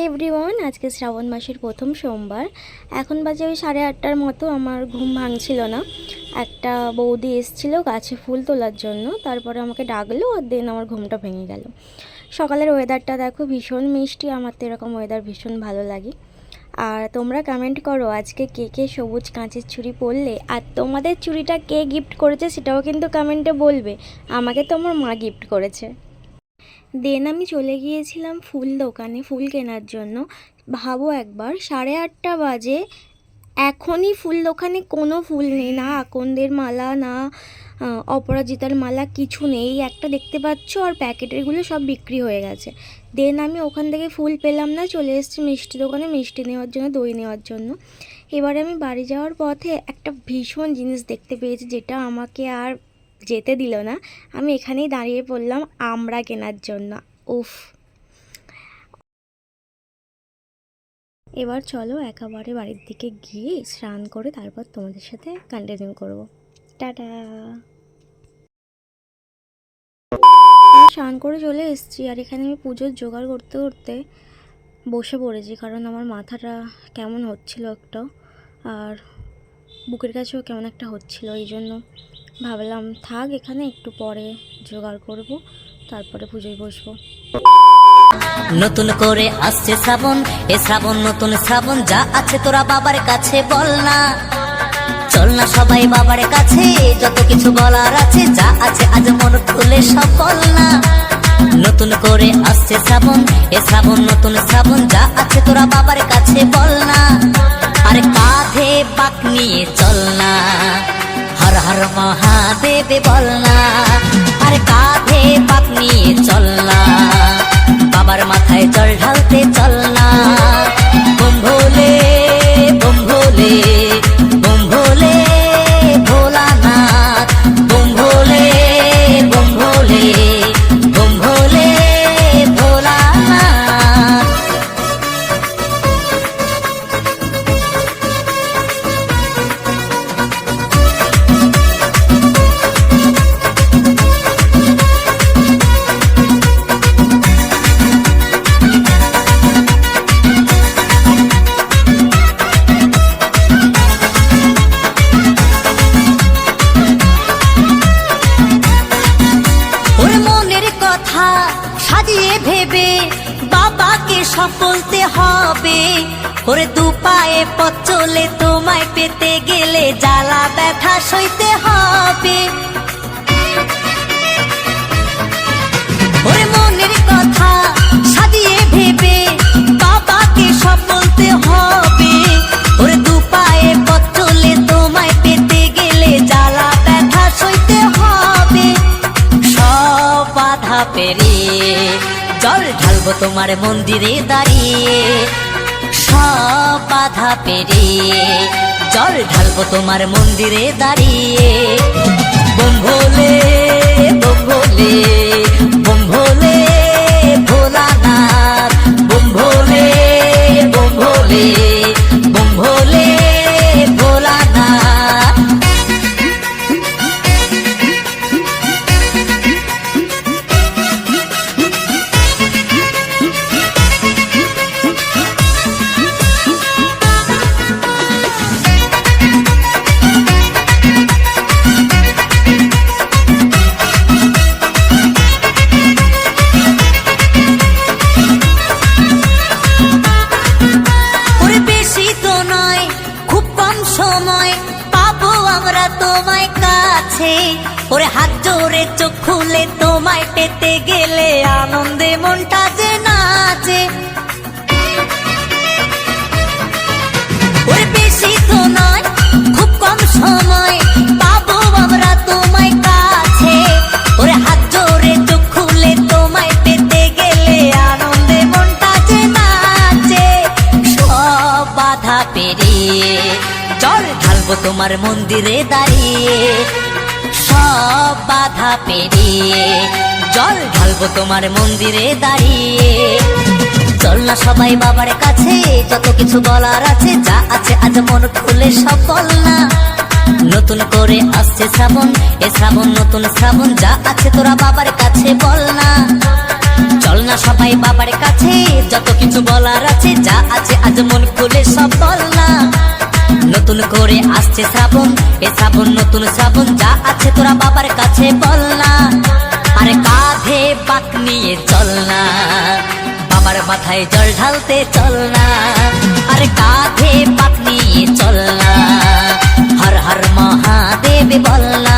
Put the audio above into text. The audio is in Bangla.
এভরিওয়ান, আজকে শ্রাবণ মাসের প্রথম সোমবার। এখন বাজে ওই 8:30টার মতো। আমার ঘুম ভাঙছিল না। একটা বৌদি এসেছিল গাছে ফুল তোলার জন্য, তারপরে আমাকে ডাকলো আর দেন আমার ঘুমটা ভেঙে গেল। সকালের ওয়েদারটা দেখো, ভীষণ মিষ্টি। আমার তো এরকম ওয়েদার ভীষণ ভালো লাগে। আর তোমরা কমেন্ট করো আজকে কে কে সবুজ কাঁচের চুড়ি পরলে, আর তোমাদের চুড়িটা কে গিফট করেছে সেটাও কিন্তু কমেন্টে বলবে। আমাকে তো আমার মা গিফট করেছে। দেন আমি চলে গিয়েছিলাম ফুল দোকানে ফুল কেনার জন্য। ভাবো একবার, 8:30 বাজে, এখনই ফুল দোকানে কোনো ফুল নেই, না আকন্দের মালা, না অপরাজিতার মালা, কিছু নেই। একটা দেখতে পাচ্ছ, আর প্যাকেটেরগুলো সব বিক্রি হয়ে গেছে। দেন আমি ওখান থেকে ফুল পেলাম না, চলে এসেছি মিষ্টি দোকানে মিষ্টি নেওয়ার জন্য, দই নেওয়ার জন্য। এবারে আমি বাড়ি যাওয়ার পথে একটা ভীষণ জিনিস দেখতে পেয়েছি, যেটা আমাকে আর যেতে দিল না। আমি এখানেই দাঁড়িয়ে পড়লাম আমড়া কেনার জন্য। উফ, এবার চলো একেবারে বাড়ির দিকে গিয়ে স্নান করে তারপর তোমাদের সাথে কন্টিনিউ করব। টাটা। স্নান করে চলে এসেছি, আর এখানে আমি পুজোর জোগাড় করতে করতে বসে পড়েছি, কারণ আমার মাথাটা কেমন হচ্ছিল একটা, আর বুকের কাছেও কেমন একটা হচ্ছিল। এই জন্য ভাবলাম থাক এখানে, একটু পরে জোগাড় করব, তারপরে পুজোয় বসবো। নতুন করে আসছে শ্রাবণ, এ শ্রাবণ নতুন শ্রাবণ, যা আছে তোরা বাবার কাছে বল না। চল না সবাই বাবার কাছে, যত কিছু বলার আছে, যা আছে আজ মন খুলে সব বল না। নতুন করে আসছে শ্রাবণ, এ শ্রাবণ নতুন শ্রাবণ, যা আছে তোরা বাবার কাছে বল না। আরে কাঁধে বাঁক নিয়ে চল না, হর হর মহাদেব বল না। আরে কাঁধে বাঁক নিয়ে চল না, বাবার মাথায় জল ঢালতে চল না। বম ভোলে বম ভোলে বম ভোলে ভোলানাথ, বম ভোলে বম ভোলে বম ভোলে ভোলানাথ। সাজিয়ে ভেবে বাবাকে সব বলতে হবে। ওরে দু পায়ে পথ চলে তোমায় পেতে গেলে জ্বালা ব্যথা সইতে হবে। ওরে মনের কথা সাজিয়ে ভেবে বাবাকে সব বলতে হবে। ওরে দু পায়ে পথ চলে তোমায় পেতে গেলে জ্বালা ব্যথা সইতে হবে। সব বাধা পেরিয়ে জল ঢালবো তোমার মন্দিরে দাঁড়িয়ে। সব বাধা পেরিয়ে জল ঢালবো তোমার মন্দিরে দাঁড়িয়ে। বম ভোলে বম ভোলে বম ভোলে ভোলানাথ, বম ভোলে বম ভোলে বম ভোলে ভোলানাথ। ওরে হাত জোরে চোখ খুলে তোমায় পেতে গেলে আনন্দে মনটা যে নাচে। ওরে বেশি তো নয়, খুব কম সময় পাবো আমরা তোমায় কাছে। ওরে হাত জোরে চোখ খুলে তোমায় পেতে গেলে আনন্দে মনটা যে নাচে। সব বাধা পেরিয়ে জল ঢালবো তোমার মন্দিরে দাঁড়িয়ে। সব বাধা পেরিয়ে জল ঢালবো তোমার মন্দিরে দাঁড়িয়ে। চল না সবাই বাবার কাছে, যত কিছু বলার আছে, যা আছে আজ মন খুলে সব বল না। নতুন করে আসছে শ্রাবণ, এ শ্রাবণ নতুন শ্রাবণ, যা আছে তোরা বাবার কাছে বল না। চল না সবাই বাবার কাছে, যত কিছু বলার আছে, যা আছে আজ মন খুলে সব বল না। নতুন করে আসছে শ্রাবণ, এ শ্রাবণ নতুন শ্রাবণ, যা আছে তোরা বাবার কাছে বল না। আরে কাঁধে বাঁক নিয়ে চল না, বাবার মাথায় জল ঢালতে চল না। আরে কাঁধে বাঁক নিয়ে চল না, হর হর মহাদেব বল না।